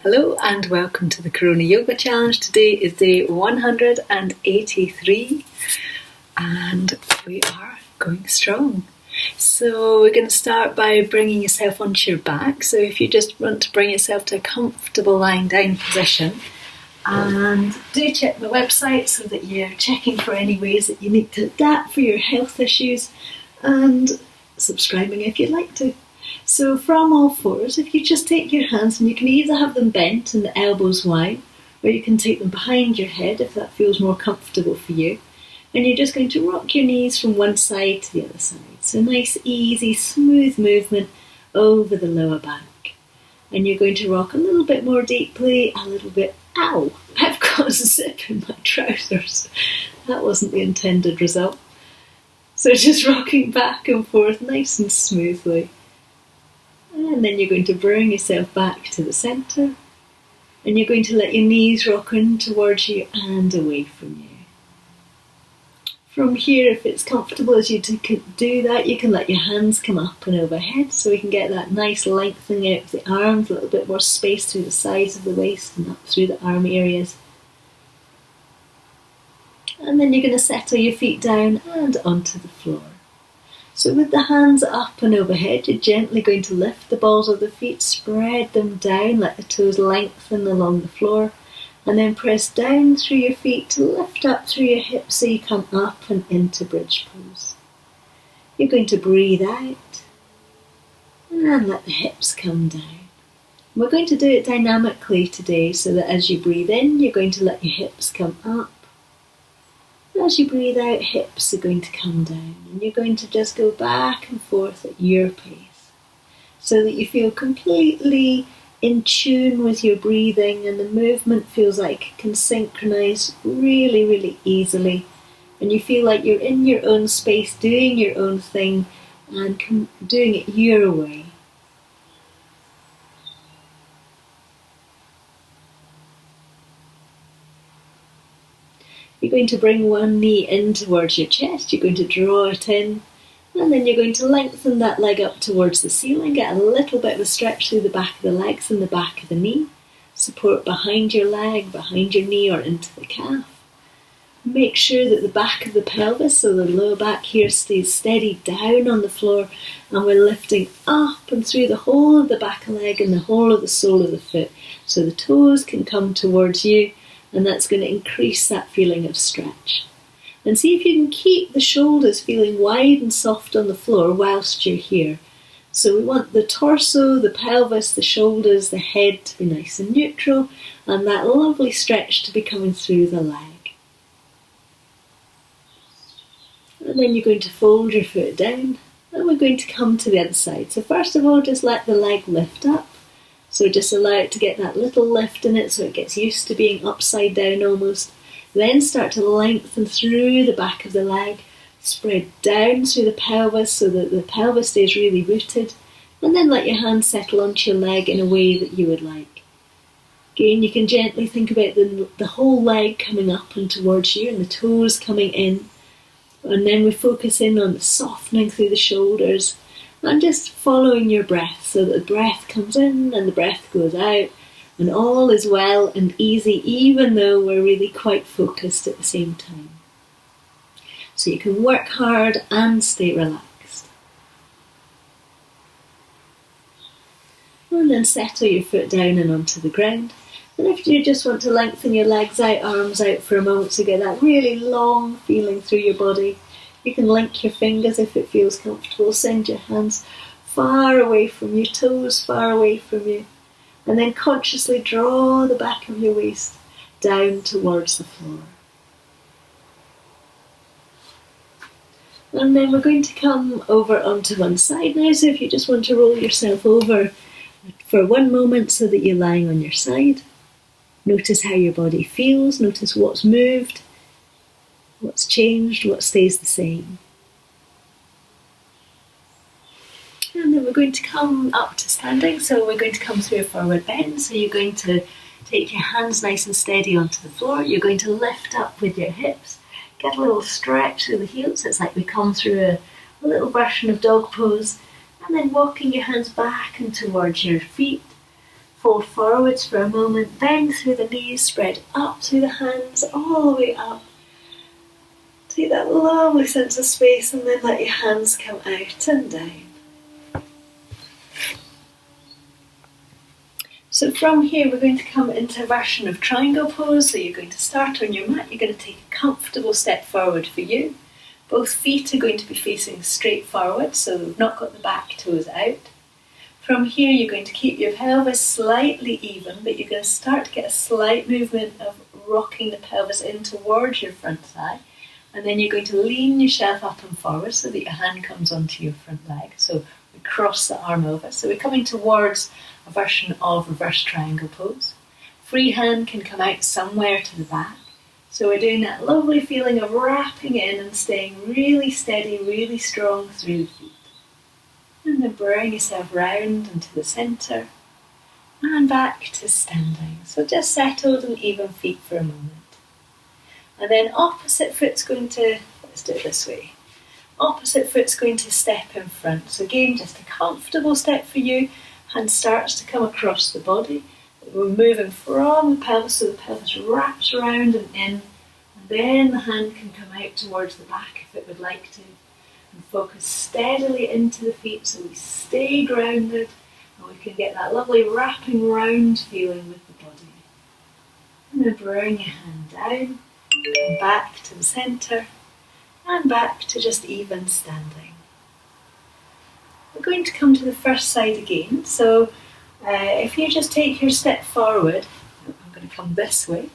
Hello and welcome to the Corona Yoga Challenge. Today is day 183 and we are going strong. So we're going to start by bringing yourself onto your back. So if you just want to bring yourself to a comfortable lying down position, and do check my website so that you're checking for any ways that you need to adapt for your health issues, and subscribing if you'd like to. So from all fours, if you just take your hands, and you can either have them bent and the elbows wide, or you can take them behind your head if that feels more comfortable for you. And you're just going to rock your knees from one side to the other side. So nice, easy, smooth movement over the lower back. And you're going to rock a little bit more deeply, a little bit. Ow! I've got a zip in my trousers. That wasn't the intended result. So just rocking back and forth nice and smoothly. And then you're going to bring yourself back to the centre, and you're going to let your knees rock in towards you and away from you. From here, if it's comfortable as you do that, you can let your hands come up and overhead so we can get that nice lengthening out of the arms, a little bit more space through the sides of the waist and up through the arm areas. And then you're going to settle your feet down and onto the floor. So with the hands up and overhead, you're gently going to lift the balls of the feet, spread them down, let the toes lengthen along the floor, and then press down through your feet to lift up through your hips so you come up and into bridge pose. You're going to breathe out and let the hips come down. We're going to do it dynamically today so that as you breathe in, you're going to let your hips come up. As you breathe out, hips are going to come down, and you're going to just go back and forth at your pace so that you feel completely in tune with your breathing, and the movement feels like it can synchronise really, really easily, and you feel like you're in your own space doing your own thing and doing it your way. You're going to bring one knee in towards your chest, you're going to draw it in, and then you're going to lengthen that leg up towards the ceiling, get a little bit of a stretch through the back of the legs and the back of the knee, support behind your leg, behind your knee or into the calf. Make sure that the back of the pelvis, so the lower back here, stays steady down on the floor, and we're lifting up and through the whole of the back of the leg and the whole of the sole of the foot, so the toes can come towards you. And that's going to increase that feeling of stretch. And see if you can keep the shoulders feeling wide and soft on the floor whilst you're here. So we want the torso, the pelvis, the shoulders, the head to be nice and neutral, and that lovely stretch to be coming through the leg. And then you're going to fold your foot down, and we're going to come to the other side. So first of all, just let the leg lift up. So just allow it to get that little lift in it so it gets used to being upside down almost. Then start to lengthen through the back of the leg, spread down through the pelvis so that the pelvis stays really rooted, and then let your hands settle onto your leg in a way that you would like. Again, you can gently think about the whole leg coming up and towards you and the toes coming in, and then we focus in on the softening through the shoulders, and just following your breath so that the breath comes in and the breath goes out, and all is well and easy even though we're really quite focused at the same time. So you can work hard and stay relaxed. And then settle your foot down and onto the ground. And if you just want to lengthen your legs out, arms out for a moment to get that really long feeling through your body, you can link your fingers if it feels comfortable. Send your hands far away from you, toes far away from you. And then consciously draw the back of your waist down towards the floor. And then we're going to come over onto one side now. So if you just want to roll yourself over for one moment so that you're lying on your side. Notice how your body feels. Notice what's moved. What's changed, what stays the same. And then we're going to come up to standing, so we're going to come through a forward bend. So you're going to take your hands nice and steady onto the floor. You're going to lift up with your hips, get a little stretch through the heels. It's like we come through a little version of dog pose, and then walking your hands back and towards your feet, fold forwards for a moment, bend through the knees, spread up through the hands, all the way up. Take that lovely sense of space and then let your hands come out and down. So from here we're going to come into a version of triangle pose. So you're going to start on your mat, you're going to take a comfortable step forward for you. Both feet are going to be facing straight forward, so we've not got the back toes out. From here you're going to keep your pelvis slightly even, but you're going to start to get a slight movement of rocking the pelvis in towards your front thigh. And then you're going to lean yourself up and forward so that your hand comes onto your front leg. So we cross the arm over. So we're coming towards a version of reverse triangle pose. Free hand can come out somewhere to the back. So we're doing that lovely feeling of wrapping in and staying really steady, really strong through the feet. And then bring yourself round into the centre and back to standing. So just settled and even feet for a moment. And then opposite foot's going to, let's do it this way. Opposite foot's going to step in front. So again, just a comfortable step for you. Hand starts to come across the body. We're moving from the pelvis, so the pelvis wraps around and in. And then the hand can come out towards the back if it would like to. And focus steadily into the feet so we stay grounded. And we can get that lovely wrapping round feeling with the body. And then bring your hand down. Come back to the centre and back to just even standing. We're going to come to the first side again. So if you just take your step forward, I'm going to come this way.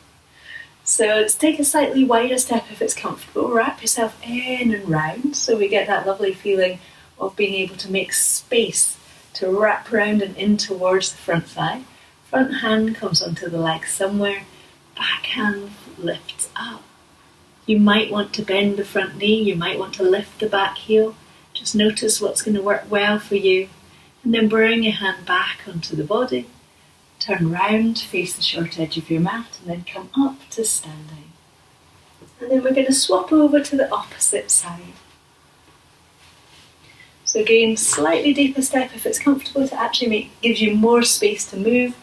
So let's take a slightly wider step if it's comfortable. Wrap yourself in and round so we get that lovely feeling of being able to make space to wrap round and in towards the front thigh. Front hand comes onto the leg somewhere. Back hand lifts up. You might want to bend the front knee, you might want to lift the back heel. Just notice what's going to work well for you. And then bring your hand back onto the body. Turn round, face the short edge of your mat, and then come up to standing. And then we're going to swap over to the opposite side. So again, slightly deeper step if it's comfortable to actually gives you more space to move.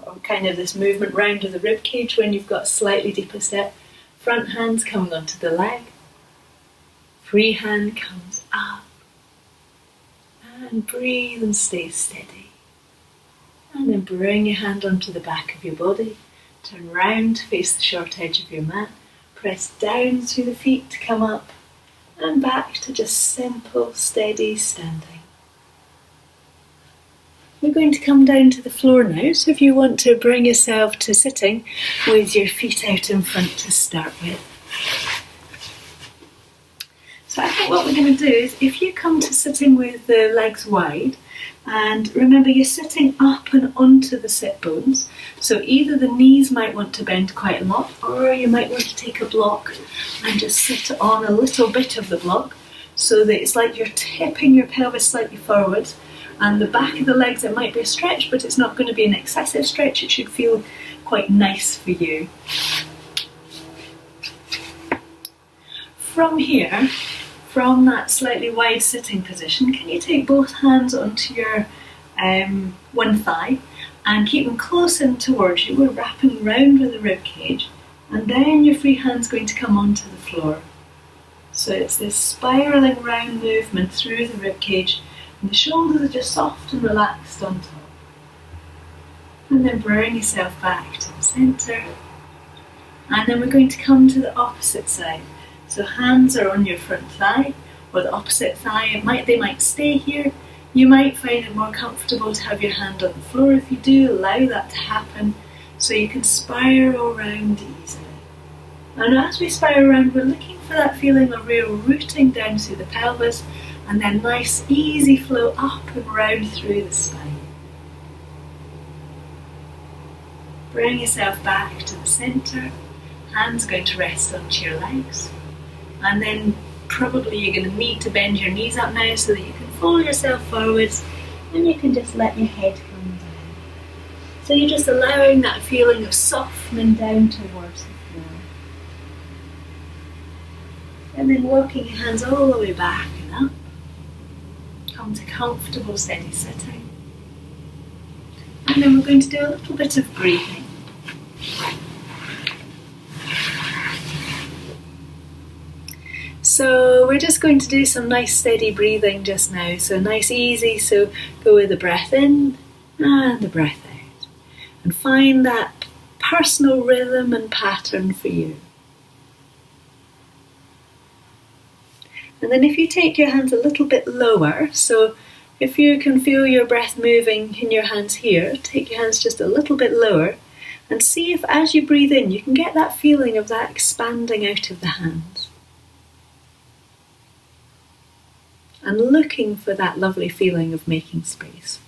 Or kind of this movement round of the rib cage when you've got a slightly deeper step. Front hand's coming onto the leg. Free hand comes up. And breathe and stay steady. And then bring your hand onto the back of your body. Turn round, face the short edge of your mat. Press down through the feet to come up. And back to just simple, steady standing. We're going to come down to the floor now, so if you want to bring yourself to sitting with your feet out in front to start with. So I think what we're going to do is, if you come to sitting with the legs wide, and remember you're sitting up and onto the sit bones, so either the knees might want to bend quite a lot, or you might want to take a block and just sit on a little bit of the block, so that it's like you're tipping your pelvis slightly forwards. And the back of the legs, it might be a stretch, but it's not going to be an excessive stretch. It should feel quite nice for you. From here, from that slightly wide sitting position, can you take both hands onto your one thigh and keep them close in towards you. We're wrapping round with the rib cage, and then your free hand's going to come onto the floor. So it's this spiralling round movement through the rib cage. And the shoulders are just soft and relaxed on top. And then bring yourself back to the centre. And then we're going to come to the opposite side. So hands are on your front thigh or the opposite thigh. They might stay here. You might find it more comfortable to have your hand on the floor. If you do, allow that to happen so you can spiral around easily. And as we spiral around, we're looking for that feeling of real rooting down through the pelvis, and then nice easy flow up and round through the spine. Bring yourself back to the centre. Hands going to rest onto your legs. And then probably you're going to need to bend your knees up now so that you can fold yourself forwards, and you can just let your head come down. So you're just allowing that feeling of softening down towards the floor. And then walking your hands all the way back and up. Come to comfortable, steady sitting. And then we're going to do a little bit of breathing. So we're just going to do some nice steady breathing just now. So nice easy, so go with the breath in and the breath out. And find that personal rhythm and pattern for you. And then if you take your hands a little bit lower, so if you can feel your breath moving in your hands here, take your hands just a little bit lower and see if as you breathe in, you can get that feeling of that expanding out of the hands. And looking for that lovely feeling of making space.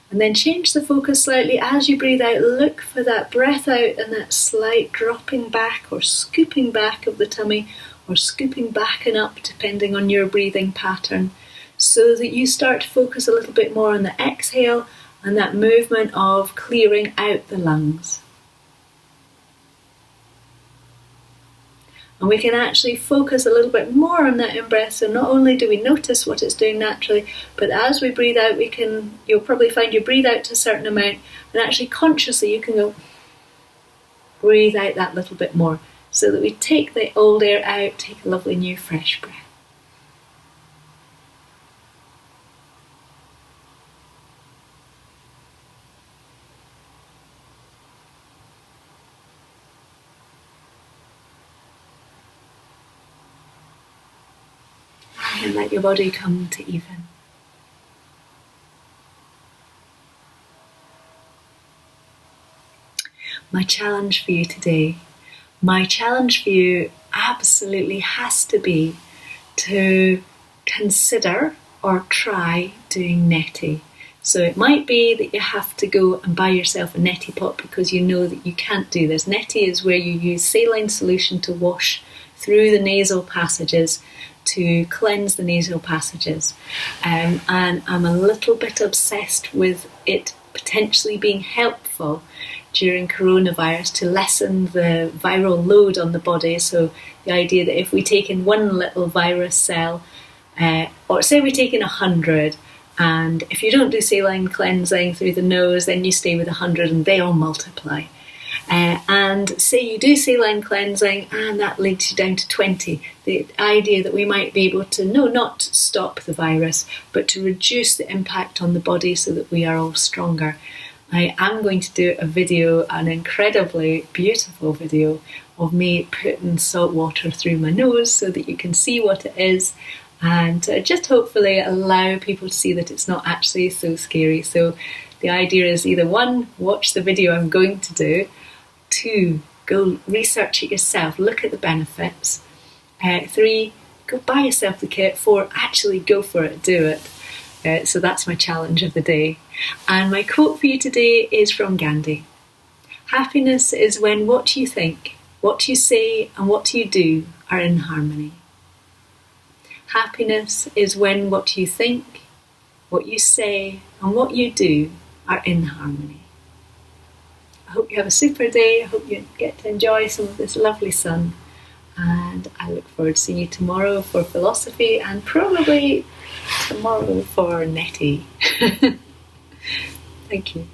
And then change the focus slightly as you breathe out. Look for that breath out and that slight dropping back or scooping back of the tummy or scooping back and up depending on your breathing pattern, so that you start to focus a little bit more on the exhale and that movement of clearing out the lungs. And we can actually focus a little bit more on that in-breath. So not only do we notice what it's doing naturally, but as we breathe out, you'll probably find you breathe out to a certain amount, and actually consciously you can go breathe out that little bit more, so that we take the old air out, take a lovely new fresh breath. And let your body come to even. My challenge for you today, absolutely has to be to consider or try doing neti. So it might be that you have to go and buy yourself a neti pot because you know that you can't do this. Neti is where you use saline solution to wash through the nasal passages, to cleanse the nasal passages. And I'm a little bit obsessed with it potentially being helpful during coronavirus to lessen the viral load on the body. So the idea that if we take in one little virus cell, or say we take in 100, and if you don't do saline cleansing through the nose, then you stay with 100 and they all multiply. And say you do saline cleansing and that leads you down to 20. The idea that we might be able to, not stop the virus, but to reduce the impact on the body so that we are all stronger. I am going to do a video, an incredibly beautiful video, of me putting salt water through my nose so that you can see what it is, and just hopefully allow people to see that it's not actually so scary. So the idea is either 1, watch the video I'm going to do, 2, go research it yourself, look at the benefits, 3, go buy yourself the kit, 4, actually go for it, do it. So that's my challenge of the day. And my quote for you today is from Gandhi. Happiness is when what you think, what you say and what you do are in harmony. Happiness is when what you think, what you say and what you do are in harmony. I hope you have a super day. I hope you get to enjoy some of this lovely sun. And I look forward to seeing you tomorrow for philosophy and probably tomorrow for neti. Thank you.